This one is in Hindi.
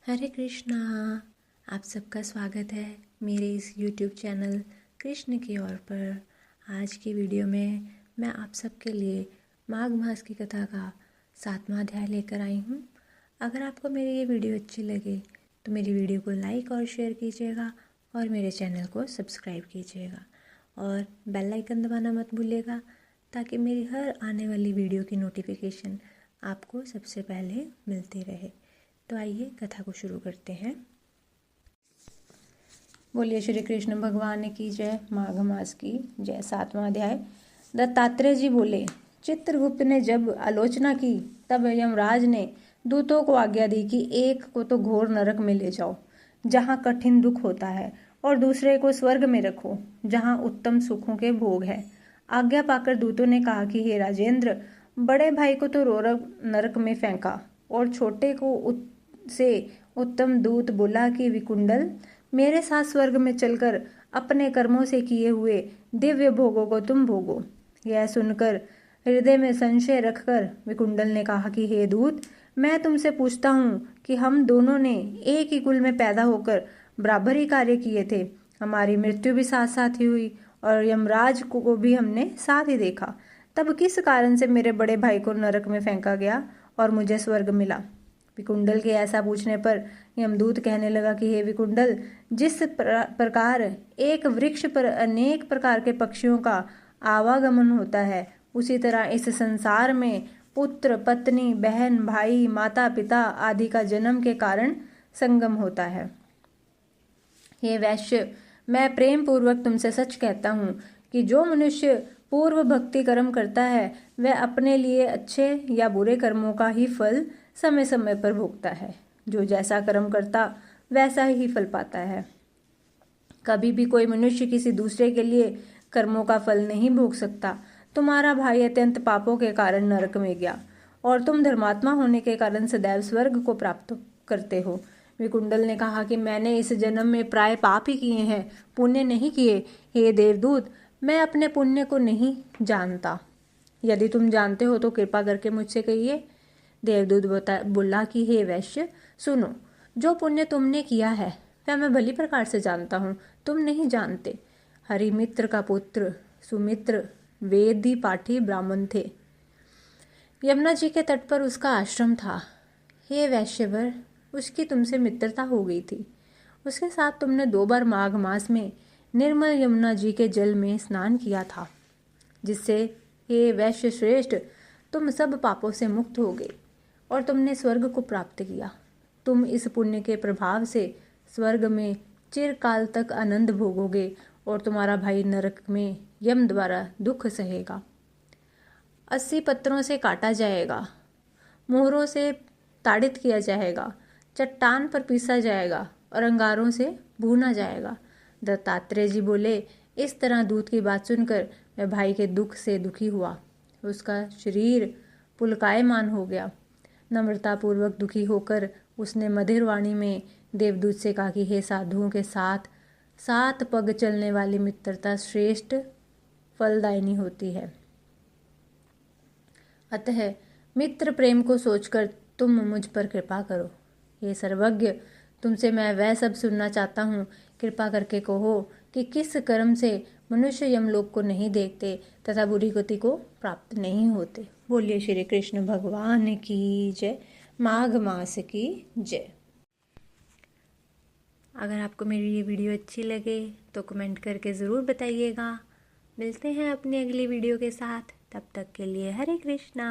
हरे कृष्णा। आप सबका स्वागत है मेरे इस YouTube चैनल कृष्ण की ओर पर। आज की वीडियो में मैं आप सबके लिए माघ मास की कथा का 7वां अध्याय लेकर आई हूँ। अगर आपको मेरी ये वीडियो अच्छी लगे तो मेरी वीडियो को लाइक और शेयर कीजिएगा और मेरे चैनल को सब्सक्राइब कीजिएगा और बेल आइकन दबाना मत भूलिएगा ताकि मेरी हर आने वाली वीडियो की नोटिफिकेशन आपको सबसे पहले मिलती रहे। तो आइए कथा को शुरू करते हैं। बोलिए श्री कृष्ण भगवान की जय। माघ मास की जय। 7वां अध्याय। दत्तात्रेय जी बोले, चित्रगुप्त ने जब आलोचना की तब यमराज ने दूतों को आज्ञा दी कि एक को तो घोर नरक में ले जाओ जहाँ कठिन दुख होता है और दूसरे को स्वर्ग में रखो जहाँ उत्तम सुखों के भोग है। आज्ञा पाकर दूतों ने कहा कि हे राजेंद्र, बड़े भाई को तो रोरक नरक में फेंका और छोटे को से उत्तम दूत बोला कि विकुंडल, मेरे साथ स्वर्ग में चलकर अपने कर्मों से किए हुए दिव्य भोगों को तुम भोगो। यह सुनकर हृदय में संशय रखकर विकुंडल ने कहा कि हे दूत, मैं तुमसे पूछता हूँ कि हम दोनों ने एक ही कुल में पैदा होकर बराबर ही कार्य किए थे। हमारी मृत्यु भी साथ साथ ही हुई और यमराज को भी हमने साथ ही देखा। तब किस कारण से मेरे बड़े भाई को नरक में फेंका गया और मुझे स्वर्ग मिला? विकुंडल के ऐसा पूछने पर यमदूत कहने लगा कि हे विकुंडल, जिस प्रकार एक वृक्ष पर अनेक प्रकार के पक्षियों का आवागमन होता है, उसी तरह इस संसार में पुत्र, पत्नी, बहन, भाई, माता, पिता आदि का जन्म के कारण संगम होता है। हे वैश्य, मैं प्रेम पूर्वक तुमसे सच कहता हूँ कि जो मनुष्य पूर्व भक्ति कर्म करता है वह अपने लिए अच्छे या बुरे कर्मों का ही फल समय समय पर भोगता है। जो जैसा कर्म करता वैसा ही फल पाता है। कभी भी कोई मनुष्य किसी दूसरे के लिए कर्मों का फल नहीं भोग सकता। तुम्हारा भाई अत्यंत पापों के कारण नरक में गया और तुम धर्मात्मा होने के कारण सदैव स्वर्ग को प्राप्त करते हो। विकुंडल ने कहा कि मैंने इस जन्म में प्राय पाप ही किए हैं, पुण्य नहीं किए। हे देवदूत, मैं अपने पुण्य को नहीं जानता। यदि तुम जानते हो तो कृपा करके मुझसे कहिए। देवदूत बोला कि हे वैश्य, सुनो, जो पुण्य तुमने किया है वह मैं भली प्रकार से जानता हूँ, तुम नहीं जानते। हरिमित्र का पुत्र सुमित्र वेदी पाठी ब्राह्मण थे। यमुना जी के तट पर उसका आश्रम था। हे वैश्यवर, उसकी तुमसे मित्रता हो गई थी। उसके साथ तुमने 2 बार माघ मास में निर्मल यमुना जी के जल में स्नान किया था, जिससे हे वैश्य श्रेष्ठ, तुम सब पापों से मुक्त हो गए और तुमने स्वर्ग को प्राप्त किया। तुम इस पुण्य के प्रभाव से स्वर्ग में चिरकाल तक आनंद भोगोगे और तुम्हारा भाई नरक में यम द्वारा दुख सहेगा। 80 पत्थरों से काटा जाएगा, मोहरों से ताड़ित किया जाएगा, चट्टान पर पीसा जाएगा और अंगारों से भूना जाएगा। दत्तात्रेय जी बोले, इस तरह दूत की बात सुनकर मैं भाई के दुख से दुखी हुआ। उसका शरीर पुलकायमान हो गया। नम्रतापूर्वक दुखी होकर उसने मधुर वाणी में देवदूत से कहा कि हे साधुओं के साथ 7 पग चलने वाली मित्रता श्रेष्ठ फलदायिनी होती है। अतः मित्र प्रेम को सोचकर तुम मुझ पर कृपा करो। हे सर्वज्ञ, तुमसे मैं वह सब सुनना चाहता हूँ। कृपा करके कहो कि किस कर्म से मनुष्य यमलोक को नहीं देखते तथा बुरी गति को प्राप्त नहीं होते। बोलिए श्री कृष्ण भगवान की जय। माघ मास की जय। अगर आपको मेरी ये वीडियो अच्छी लगे तो कमेंट करके ज़रूर बताइएगा। मिलते हैं अपनी अगली वीडियो के साथ, तब तक के लिए हरे कृष्णा।